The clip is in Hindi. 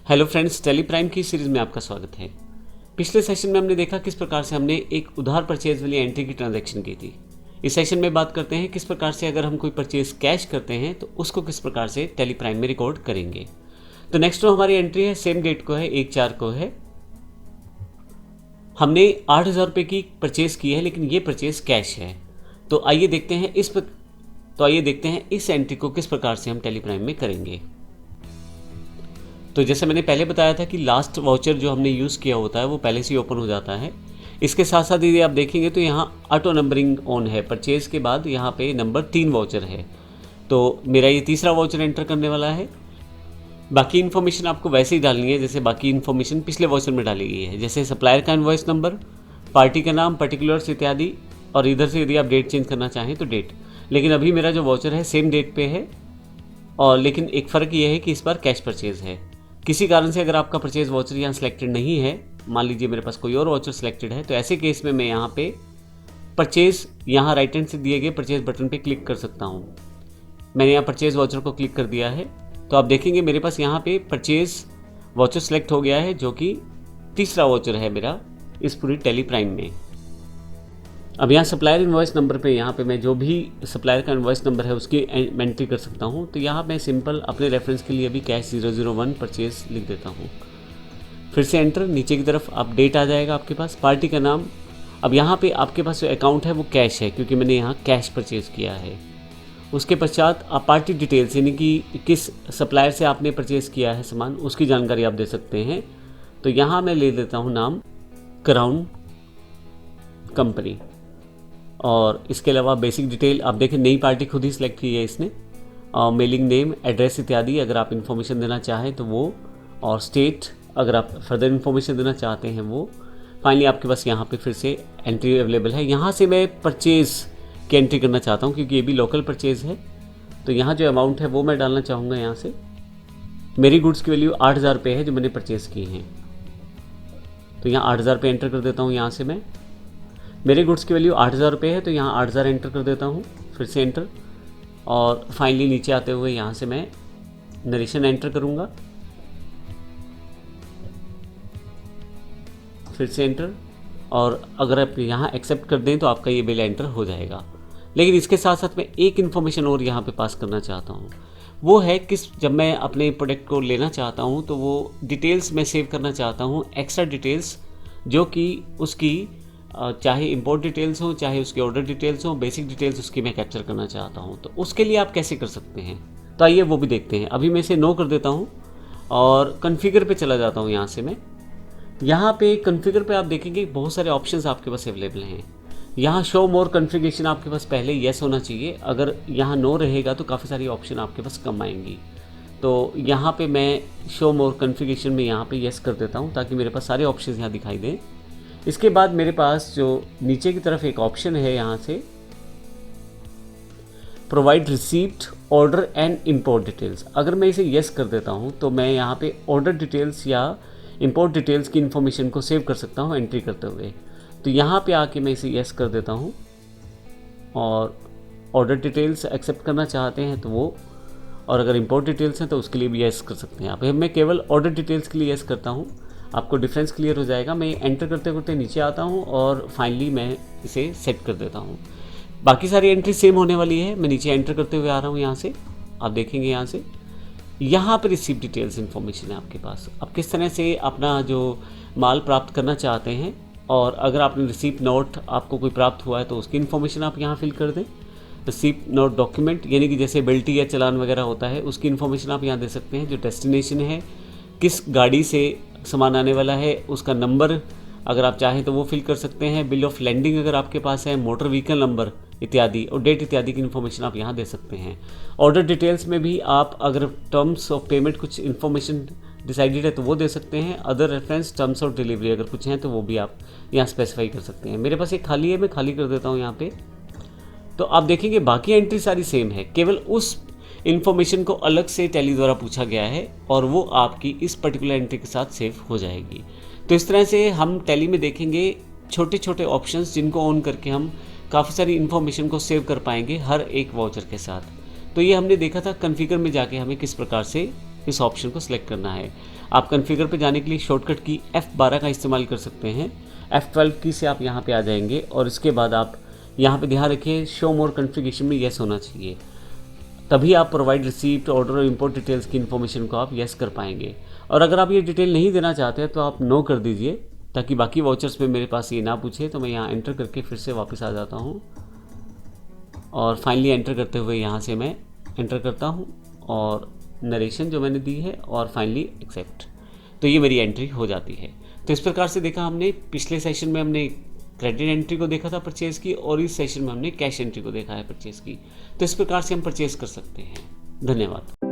हेलो फ्रेंड्स, टेली प्राइम की सीरीज़ में आपका स्वागत है। पिछले सेशन में हमने देखा किस प्रकार से हमने एक उधार परचेज वाली एंट्री की ट्रांजैक्शन की थी। इस सेशन में बात करते हैं किस प्रकार से अगर हम कोई परचेज कैश करते हैं तो उसको किस प्रकार से टेली प्राइम में रिकॉर्ड करेंगे। तो नेक्स्ट जो हमारी एंट्री है सेम डेट को है, 1/4 को है। हमने 8,000 रुपये की परचेज़ की है, लेकिन ये परचेज़ कैश है। तो आइए देखते हैं इस एंट्री को किस प्रकार से हम टेली प्राइम में करेंगे। तो जैसे मैंने पहले बताया था कि लास्ट वाउचर जो हमने यूज़ किया होता है वो पहले से ही ओपन हो जाता है। इसके साथ साथ यदि आप देखेंगे तो यहाँ ऑटो नंबरिंग ऑन है। परचेज़ के बाद यहाँ पे नंबर 3 वाउचर है, तो मेरा ये तीसरा वाउचर एंटर करने वाला है। बाकी इन्फॉर्मेशन आपको वैसे ही डालनी है जैसे बाकी इन्फॉर्मेशन पिछले वाउचर में डाली गई है, जैसे सप्लायर का इनवॉइस नंबर, पार्टी का नाम, पर्टिकुलर्स इत्यादि। और इधर से यदि आप डेट चेंज करना चाहें तो डेट। लेकिन अभी मेरा जो वाउचर है सेम डेट पे है, और लेकिन एक फ़र्क ये है कि इस बार कैश परचेज़ है। किसी कारण से अगर आपका परचेज वाउचर यहाँ सिलेक्टेड नहीं है, मान लीजिए मेरे पास कोई और वाउचर सिलेक्टेड है, तो ऐसे केस में मैं यहाँ पे परचेज यहाँ राइट हैंड से दिए गए परचेज बटन पे क्लिक कर सकता हूँ। मैंने यहाँ परचेज वाउचर को क्लिक कर दिया है, तो आप देखेंगे मेरे पास यहाँ पे परचेज वाउचर सिलेक्ट हो गया है, जो कि तीसरा वाउचर है मेरा इस पूरी टेली प्राइम में। अब यहाँ सप्लायर इनवॉइस नंबर पे यहाँ पे मैं जो भी सप्लायर का इनवॉइस नंबर है उसकी एंट्री कर सकता हूँ। तो यहाँ मैं सिंपल अपने रेफरेंस के लिए भी कैश 001 परचेज लिख देता हूँ। फिर से एंटर, नीचे की तरफ अपडेट आ जाएगा आपके पास। पार्टी का नाम, अब यहाँ पे आपके पास जो अकाउंट है वो कैश है, क्योंकि मैंने यहाँ कैश परचेज़ किया है। उसके पश्चात आप पार्टी डिटेल्स, यानी कि किस सप्लायर से आपने परचेज़ किया है सामान, उसकी जानकारी आप दे सकते हैं। तो यहाँ मैं ले देता हूँ नाम क्राउन कंपनी, और इसके अलावा बेसिक डिटेल आप देखें नई पार्टी खुद ही सिलेक्ट की है इसने। मेलिंग नेम, एड्रेस इत्यादि अगर आप इन्फॉर्मेशन देना चाहें तो वो, और स्टेट अगर आप फर्दर इन्फॉर्मेशन देना चाहते हैं वो। फाइनली आपके पास यहाँ पे फिर से एंट्री अवेलेबल है। यहाँ से मैं परचेज़ की एंट्री करना चाहता हूँ, क्योंकि ये भी लोकल परचेज़ है। तो यहाँ जो अमाउंट है वो मैं डालना चाहूँगा। यहाँ से मेरी गुड्स की वैल्यू 8,000 रुपये है जो मैंने परचेज़ की हैं, तो यहाँ 8,000 रुपये एंटर कर देता हूँ। यहाँ से मैं, मेरे गुड्स की वैल्यू 8,000 रुपये है, तो यहाँ 8,000 एंटर कर देता हूँ। फिर से एंटर, और फाइनली नीचे आते हुए यहाँ से मैं नरेशन एंटर करूँगा। फिर से एंटर, और अगर आप यहाँ एक्सेप्ट कर दें तो आपका ये बिल एंटर हो जाएगा। लेकिन इसके साथ साथ मैं एक इन्फॉर्मेशन और यहाँ पे पास करना चाहता हूँ। वो है जब मैं अपने प्रोडक्ट को लेना चाहता हूँ तो वो डिटेल्स मैं सेव करना चाहता हूँ, एक्स्ट्रा डिटेल्स, जो कि उसकी चाहे इंपोर्ट डिटेल्स हो, चाहे उसके ऑर्डर डिटेल्स हो, बेसिक डिटेल्स उसकी मैं कैप्चर करना चाहता हूं। तो उसके लिए आप कैसे कर सकते हैं, तो आइए वो भी देखते हैं। अभी मैं इसे नो कर देता हूं और कॉन्फ़िगर पे चला जाता हूं। यहाँ से मैं, यहाँ पे कॉन्फ़िगर पे आप देखेंगे बहुत सारे ऑप्शंस आपके पास अवेलेबल हैं। यहाँ शो मोर कॉन्फ़िगरेशन आपके पास पहले येस होना चाहिए, अगर यहाँ नो रहेगा तो काफ़ी सारी ऑप्शन आपके पास कम आएंगी। तो यहाँ पे मैं शो मोर कॉन्फ़िगरेशन में यहाँ पे येस कर देता हूँ, ताकि मेरे पास सारे ऑप्शन यहाँ दिखाई दें। इसके बाद मेरे पास जो नीचे की तरफ एक ऑप्शन है, यहाँ से provide receipt, order and import details. अगर मैं इसे येस कर देता हूँ तो मैं यहाँ पे ऑर्डर डिटेल्स या इंपोर्ट डिटेल्स की इन्फॉर्मेशन को सेव कर सकता हूँ एंट्री करते हुए। तो यहाँ पे आके मैं इसे येस कर देता हूँ, और ऑर्डर डिटेल्स एक्सेप्ट करना चाहते हैं तो वो, और अगर इंपोर्ट डिटेल्स हैं तो उसके लिए भी येस कर सकते हैं। यहाँ पे मैं केवल ऑर्डर डिटेल्स के लिए येस करता हूँ, आपको डिफरेंस क्लियर हो जाएगा। मैं एंटर करते करते नीचे आता हूँ और फाइनली मैं इसे सेट कर देता हूँ। बाकी सारी एंट्री सेम होने वाली है। मैं नीचे एंटर करते हुए आ रहा हूँ। यहाँ से आप देखेंगे, यहाँ पर रिसीप्ट डिटेल्स इन्फॉर्मेशन है आपके पास। आप किस तरह से अपना जो माल प्राप्त करना चाहते हैं, और अगर आपने रिसीप्ट नोट आपको कोई प्राप्त हुआ है तो उसकी इन्फॉर्मेशन आप यहाँ फिल कर दें। रिसीप्ट नोट डॉक्यूमेंट, यानी कि जैसे बिल्टी या चालान वगैरह होता है, उसकी इन्फॉर्मेशन आप यहाँ दे सकते हैं। जो डेस्टिनेशन है, किस गाड़ी से सामान आने वाला है, उसका नंबर अगर आप चाहें तो वो फिल कर सकते हैं। बिल ऑफ लैंडिंग अगर आपके पास है, मोटर व्हीकल नंबर इत्यादि, और डेट इत्यादि की इन्फॉर्मेशन आप यहाँ दे सकते हैं। ऑर्डर डिटेल्स में भी आप अगर टर्म्स ऑफ पेमेंट कुछ इन्फॉर्मेशन डिसाइडेड है तो वो दे सकते हैं। Other reference, terms of delivery अगर कुछ हैं तो वो भी आप यहाँ स्पेसिफाई कर सकते हैं। मेरे पास एक खाली है, मैं खाली कर देता हूँ यहाँ पे। तो आप देखेंगे बाकी एंट्री सारी सेम है, केवल उस इन्फॉर्मेशन को अलग से टैली द्वारा पूछा गया है, और वो आपकी इस पर्टिकुलर एंट्री के साथ सेव हो जाएगी। तो इस तरह से हम टैली में देखेंगे छोटे छोटे ऑप्शंस, जिनको ऑन करके हम काफ़ी सारी इन्फॉर्मेशन को सेव कर पाएंगे हर एक वाउचर के साथ। तो ये हमने देखा था कॉन्फ़िगर में जाके हमें किस प्रकार से इस ऑप्शन को सिलेक्ट करना है। आप कॉन्फ़िगर पे जाने के लिए शॉर्टकट की F12 का इस्तेमाल कर सकते हैं। F12 की से आप यहाँ पे आ जाएंगे और इसके बाद आप यहाँ पे ध्यान रखिए शो मोर कॉन्फ़िगरेशन में येस होना चाहिए, तभी आप प्रोवाइड रिसीप्ट ऑर्डर और इंपोर्ट डिटेल्स की इन्फॉर्मेशन को आप येस कर पाएंगे। और अगर आप ये डिटेल नहीं देना चाहते हैं तो आप नो कर दीजिए, ताकि बाकी वाउचर्स में मेरे पास ये ना पूछे। तो मैं यहाँ एंटर करके फिर से वापस आ जाता हूँ और फाइनली एंटर करते हुए यहाँ से मैं एंटर करता हूँ और नरेशन जो मैंने दी है और फाइनली एक्सेप्ट, तो ये मेरी एंट्री हो जाती है। तो इस प्रकार से देखा हमने, पिछले सेशन में हमने क्रेडिट एंट्री को देखा था परचेज़ की, और इस सेशन में हमने कैश एंट्री को देखा है परचेज़ की। तो इस प्रकार से हम परचेज़ कर सकते हैं। धन्यवाद।